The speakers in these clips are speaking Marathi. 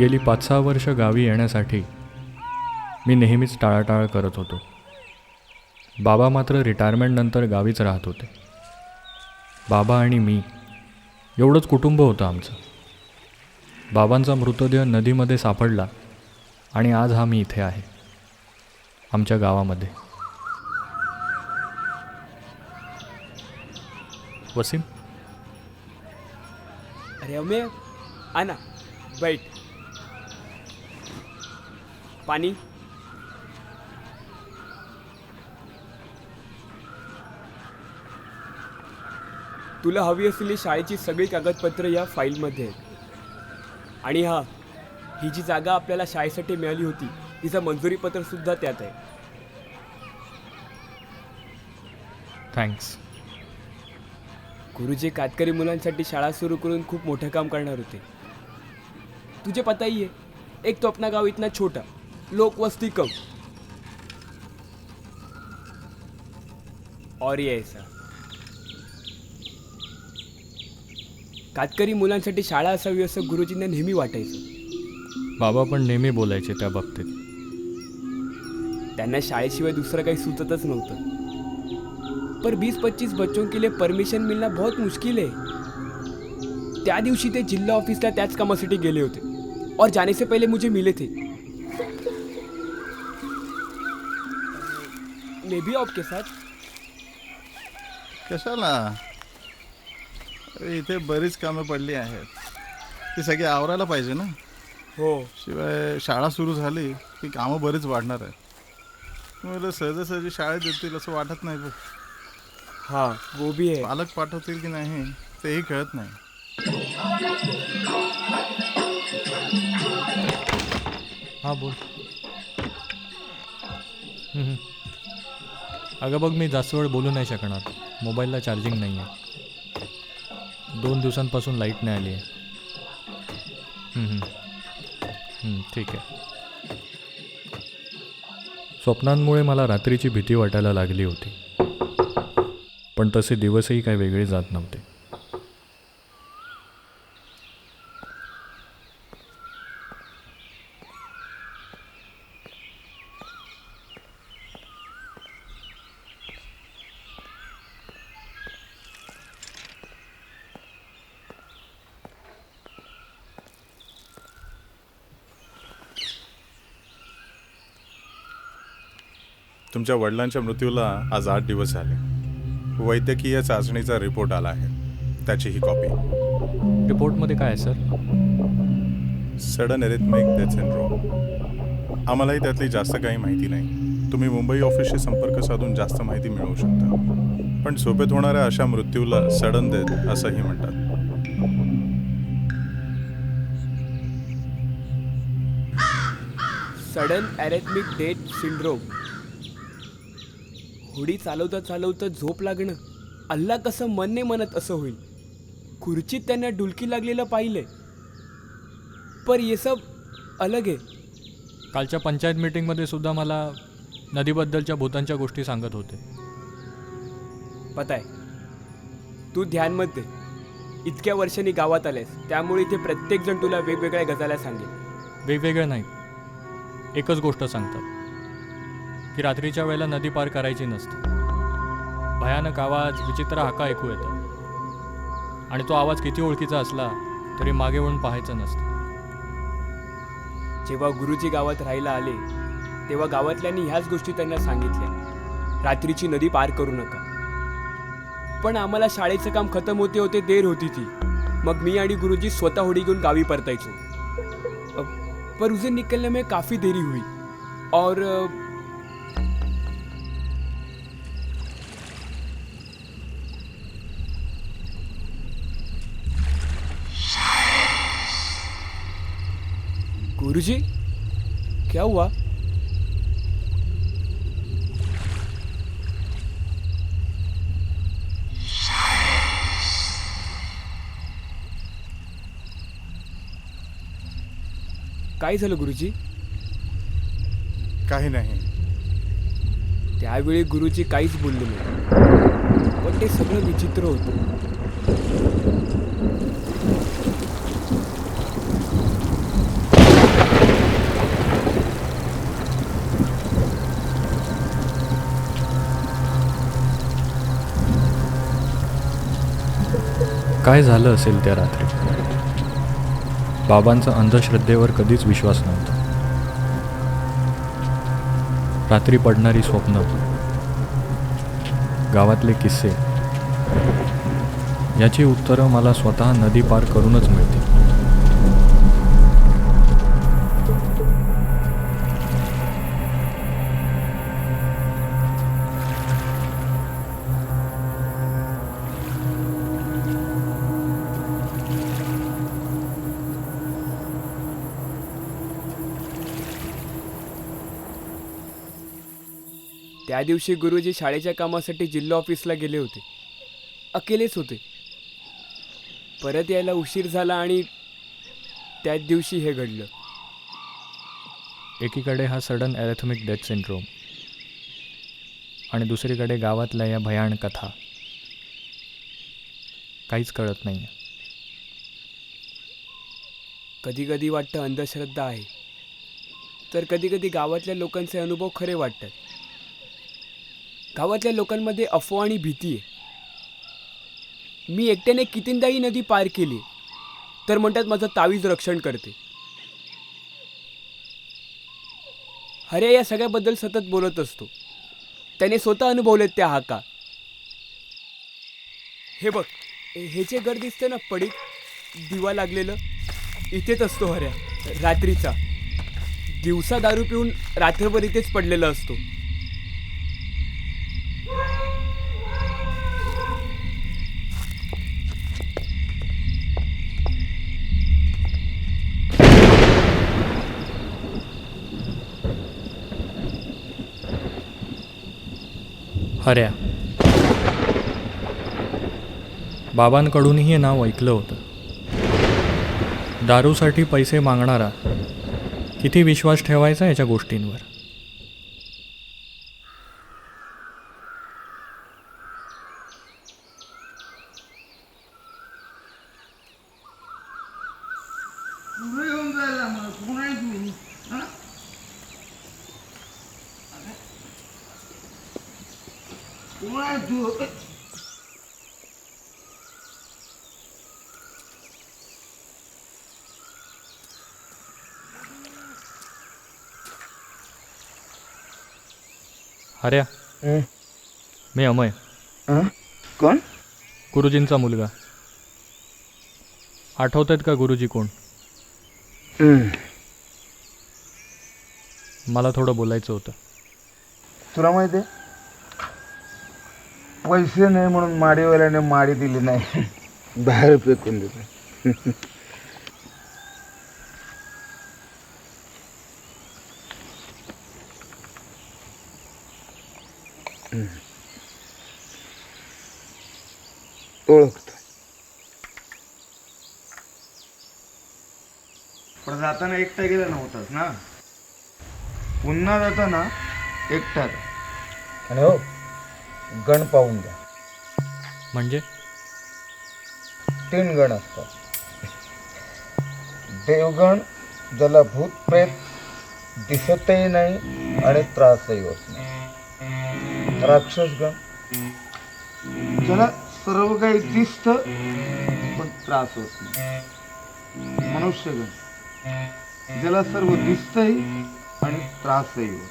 गेली 5-6 वर्ष गावी येण्यासाठी मी नेहमीच टाळाटाळ करत होतो. बाबा मात्र रिटायरमेंटनंतर गावीच राहत होते. बाबा आणि मी एवढंच कुटुंब होतं आमचं. बाबांचा मृतदेह नदीमध्ये सापडला आणि आज हा मी इथे आहे, आमच्या गावामध्ये. वसीम, अरे अमे, आना बैठ. पाणी. तुला हवी असलेली शाळेची सगळी कागदपत्र या फाईलमध्ये आहेत. आणि ही जी जागा आपल्याला शाळेसाठी मिळाली होती तिचं मंजुरी पत्र सुद्धा त्यात आहे. थँक्स. गुरुजी कातकरी मुलांसाठी शाळा सुरू करून खूप मोठं काम करणार होते. तुझे पता ही है, एक तो अपना गांव इतना छोटा, लोक वस्ती कम, और ये ऐसा. कातकरी मुलांसाठी शाळा असावी असं गुरुजींना नेहमी वाटायचं. बाबा पण नेहमी बोलायचे त्या बाबतीत. त्यांना शाळेशिवाय दुसरं काही सुचतच नव्हतं. पर 20-25 बच्चों के लिए परमिशन मिलना बहुत मुश्किल है. त्या दिवशी ते जिल्हा ऑफिसला त्याच कामासाठी गेले होते और जाने से पहले मुझे मिले थे. मैं भी आपके साथ. कशाला? अरे इथे बरीच कामं पडली आहेत, ती सगळी आवरायला पाहिजे ना. हो. शिवाय शाळा सुरू झाली की कामं बरीच वाढणार आहेत. मला सहजासहजी शाळेत देतील असं वाटत नाही. हाँ वो भी है. पालक पाठवतील की नाही तेही कळत नाही. हां बोल. अगं बघ, मी जास्त वेळ बोलू नाही शकणार. मोबाईलला चार्जिंग नाही आहे. 2 दिवसांपासून लाईट नाही आली आहे. ठीक आहे. स्वप्नांमुळे मला रात्रीची भीती वाटायला लागली होती, पण तसे दिवसही काही वेगळे जात नव्हते. तुमच्या वडिलांच्या मृत्यूला आज 8 दिवस झाले. वैद्यकीय चाचणीचा रिपोर्ट आला आहे, त्याची ही कॉपी. रिपोर्टमध्ये काय आहे sir? Sudden arrhythmic death syndrome. आम्हालाही त्यातली जास्त काही माहिती नाही. तुम्ही मुंबई ऑफिसशी संपर्क साधून जास्त माहिती मिळवू शकता. पण झोपेत होणाऱ्या अशा मृत्यूला सडन डेथ असंही म्हणतात. Sudden arrhythmic death syndrome. होडी चालवता चालवता झोप लागणं, अल्ला कसं मन नाही म्हणत असं होईल. खुर्चीत त्यांना डुलकी लागलेलं पाहिलंय, पर ये सब अलग आहे. कालच्या पंचायत मीटिंगमध्ये सुद्धा मला नदीबद्दलच्या भूतांच्या गोष्टी सांगत होते. पता आहे, तू ध्यानमध्ये इतक्या वर्षांनी गावात आलेस, त्यामुळे इथे प्रत्येकजण तुला वेगवेगळ्या गजाला सांगेल. वेगवेगळे नाहीत, एकच गोष्ट सांगतात की रात्रीच्या वेळेला नदी पार करायची नसते. भयानक आवाज, विचित्र हाका ऐकू येतात आणि तो आवाज किती ओळखीचा असला तरी मागे वळून पाहायचं नसतं. जेव्हा गुरुजी गावात राहायला आले तेव्हा गावातल्यांनी ह्याच गोष्टी त्यांना सांगितल्या, रात्रीची नदी पार करू नका. पण आम्हाला शाळेचं काम खतम होते होते देर होती थी. मग मी आणि गुरुजी स्वतः होडी घेऊन गावी परतायचो. पर उसे निकलने में काफ़ी देरी हुई और गुरुजी, क्या हुआ? काय झालं गुरुजी? काही नाही. त्यावेळी गुरुजी काहीच बोलले नाही, पण ते सगळं विचित्र होतं. काय झालं असेल त्या रात्री? बाबांचा अंधश्रद्धेवर कधीच विश्वास नव्हता. रात्री पडणारी स्वप्न, गावातले किस्से, याची उत्तरं मला स्वतः नदी पार करूनच मिळतील. त्या दिवशी गुरुजी शाळेच्या कामासाठी जिल्हा ऑफिसला गेले होते. अकेलेच होते. परत यायला उशीर झाला आणि त्याच दिवशी हे घडलं. एकीकडे हा सडन ॲरेथमिक डेथ सिंड्रोम आणि दुसरीकडे गावातल्या या भयाण कथा. काहीच कळत नाही. कधी कधी वाटतं अंधश्रद्धा आहे, तर कधी कधी गावातल्या लोकांचे अनुभव खरे वाटतात. गावातल्या लोकांमध्ये अफवा आणि भीती आहे. मी एकट्याने कितींदाही नदी पार केली तर म्हणतात माझं तावीज रक्षण करते. हरे या सगळ्याबद्दल सतत बोलत असतो. त्याने स्वतः अनुभवलेत त्या हाका. हे बघ, हे जे घर दिसतं ना, पडीक दिवा लागलेलं, इथेच असतो हऱ्या रात्रीचा. दिवसा दारू पिऊन रात्रभर इथेच पडलेला असतो. हऱ्या. बाबांकडूनही हे नाव ऐकलं होतं. दारूसाठी पैसे मागणारा. किती विश्वास ठेवायचा याच्या गोष्टींवर. हऱ्या, मी अमय. कोण? गुरुजींचा मुलगा. आठवतात का गुरुजी कोण? मला थोडं बोलायचं होतं. तुला माहिती आहे, पैसे नाही म्हणून माडीवाल्याने माडी दिली नाही, बाहेर फेकून दिलं. ओळखतो. पण जाताना एकटा गेला नव्हताच ना, पुन्हा जाताना एकटाच. आणि हो, गण पाहून द्या. म्हणजे 3 गण असतात. देवगण, ज्याला भूत प्रेत दिसतही नाही आणि त्रासही होत नाही. राक्षसगण, ज्याला सर्व काही दिसतं पण त्रास होत नाही. मनुष्यगण, ज्याला सर्व दिसतंही आणि त्रासही होत.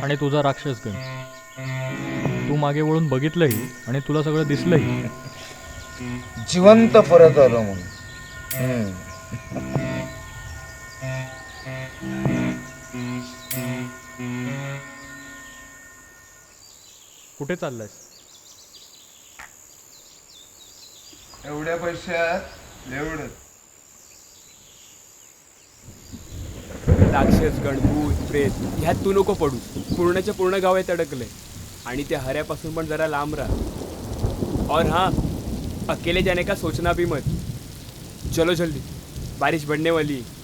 आणि तुझा राक्षसगण. तू मागे वळून बघितलंही आणि तुला सगळं दिसलंही. जिवंत परत आलो म्हणून. कुठे चाललायस? एवढ्या पैशात एवढं. राक्षस, गणभूत, प्रेत ह्यात तू नको पडू. पूर्णच्या पूर्ण गावात अडकलंय आणि त्या हऱ्यापासून पण जरा लांब राहा. और हाँ, अकेले जाने का सोचना भी मत. चलो जल्दी, बारिश बढ़ने वाली है.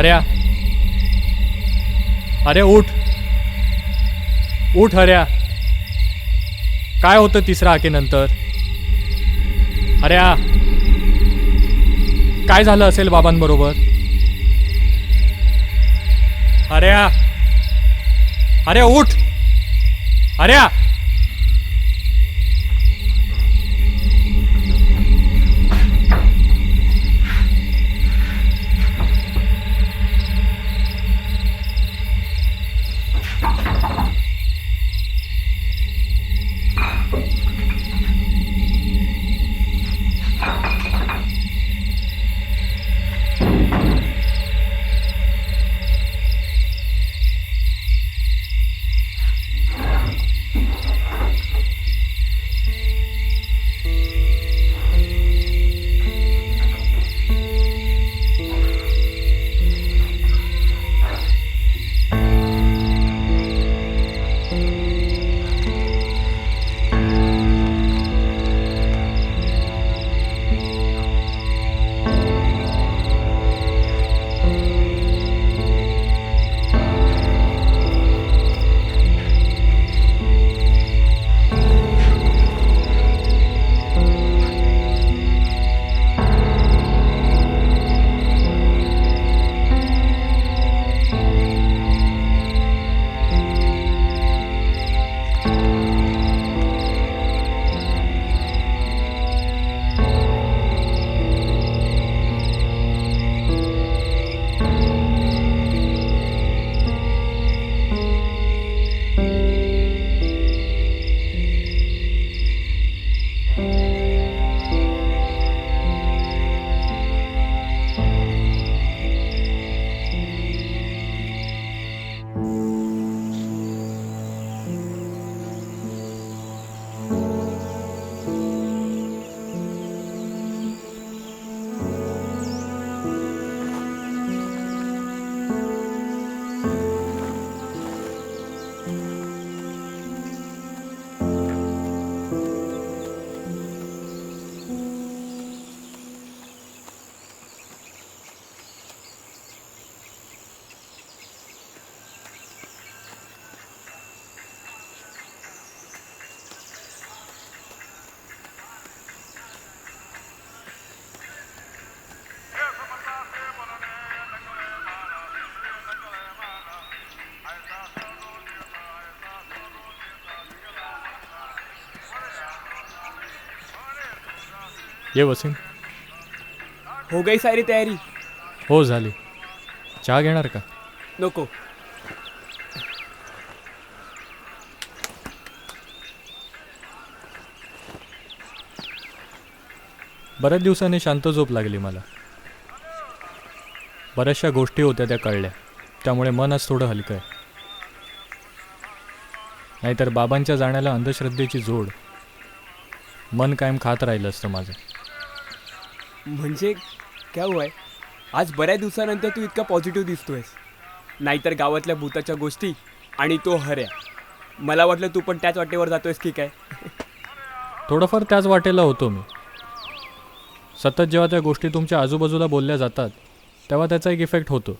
हऱ्या, अरे उठ उठ हऱ्या. काय होतं तिसऱ्या हाकेनंतर? हऱ्या, काय झालं असेल बाबांबरोबर? हऱ्या, अरे उठ हऱ्या. ये वसीम. हो गई सारी तयारी? हो झाली. चहा घेणार का? नको. बऱ्याच दिवसांनी शांत झोप लागली मला. बऱ्याचशा गोष्टी होत्या त्या कळल्या, त्यामुळे मन आज थोडं हलकं आहे. नाहीतर बाबांच्या जाण्याला अंधश्रद्धेची जोड मन कायम खात राहिलं असतं माझं. म्हणजे काय हुआ है? आज बऱ्याच दिवसानंतर तू इतका पॉझिटिव्ह दिसतोयस. नाहीतर गावातल्या भूताच्या गोष्टी आणि तो हऱ्या. मला वाटलं तू पण त्याच वाटेवर जातोयस की काय. थोडंफार त्याच वाटेला होतो मी. सतत जेव्हा त्या गोष्टी तुमच्या आजूबाजूला बोलल्या जातात तेव्हा त्याचा एक इफेक्ट होतो.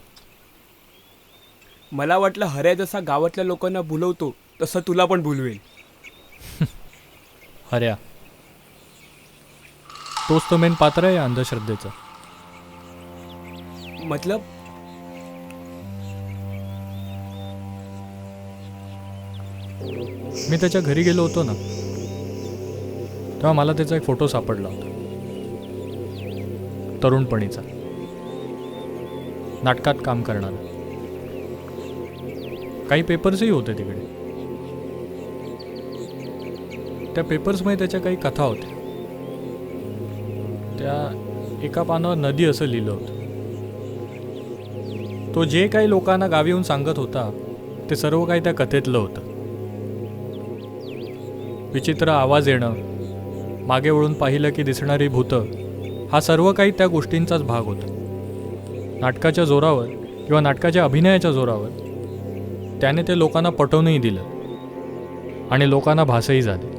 मला वाटलं हऱ्या जसा गावातल्या लोकांना भुलवतो तसं तुला पण भुलवेल. हऱ्या, तोच तो मेन पात्र आहे या अंधश्रद्धेचं. मतलब मी त्याच्या घरी गेलो होतो ना, तेव्हा मला त्याचा एक फोटो सापडला होता. तरुणपणीचा, नाटकात काम करणारा. काही पेपर्सही होते तिकडे. त्या पेपर्समध्ये त्याच्या काही कथा होत्या. त्या एका पानावर नदी असं लिहिलं होतं. तो जे काही लोकांना गावी येऊन सांगत होता ते सर्व काही त्या कथेतलं होतं. विचित्र आवाज येणं, मागे वळून पाहिलं की दिसणारी भूतं, हा सर्व काही त्या गोष्टींचाच भाग होता. नाटकाच्या जोरावर किंवा नाटकाच्या अभिनयाच्या जोरावर त्याने ते लोकांना पटवूनही दिलं आणि लोकांना भासही झाले.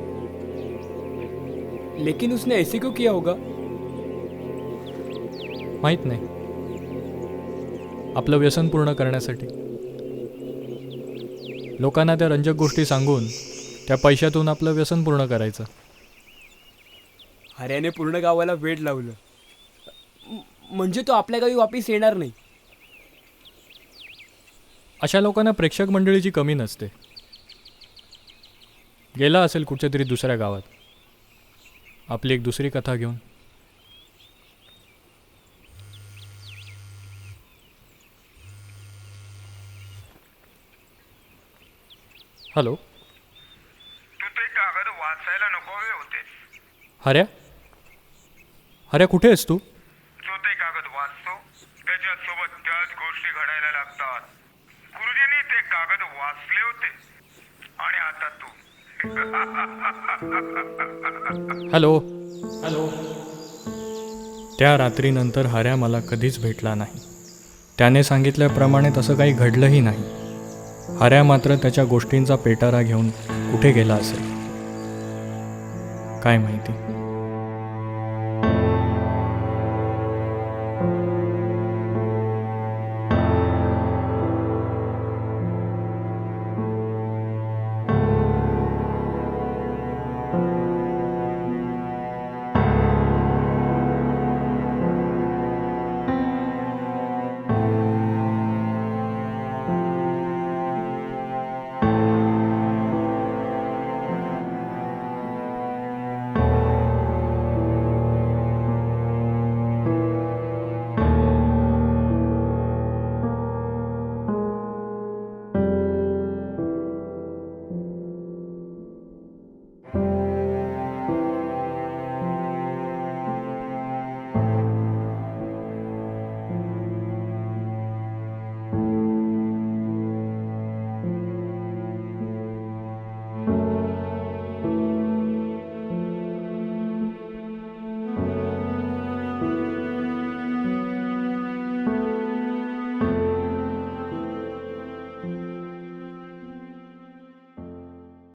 लेकिन उसने ऐसे क्यों किया होगा? माहीत नाही. आपलं व्यसन पूर्ण करण्यासाठी. लोकांना त्या रंजक गोष्टी सांगून त्या पैशातून आपलं व्यसन पूर्ण करायचं. हऱ्याने पूर्ण गावाला वेड लावलं. म्हणजे तो आपल्या गावी वापिस येणार नाही. अशा लोकांना प्रेक्षक मंडळीची कमी नसते. गेला असेल कुठच्या तरी दुसऱ्या गावात आपली एक दुसरी कथा घेऊन. हॅलो, तू ते कागद वाचायला नको हवे होते. हऱ्या, हऱ्या कुठे आहेस तू? जो ते कागद वाचतो त्याच्यासोबत त्याच गोष्टी घडायला लागतात. गुरुजींनी ते कागद वाचले होते आणि आता तू. Hello hello. त्या रात्रीनंतर हऱ्या मला कधीच भेटला नाही. त्याने सांगितल्याप्रमाणे तसं काही घडलंही नाही. हऱ्या मात्र त्याच्या गोष्टींचा पेटारा घेऊन कुठे गेला असेल काय माहिती.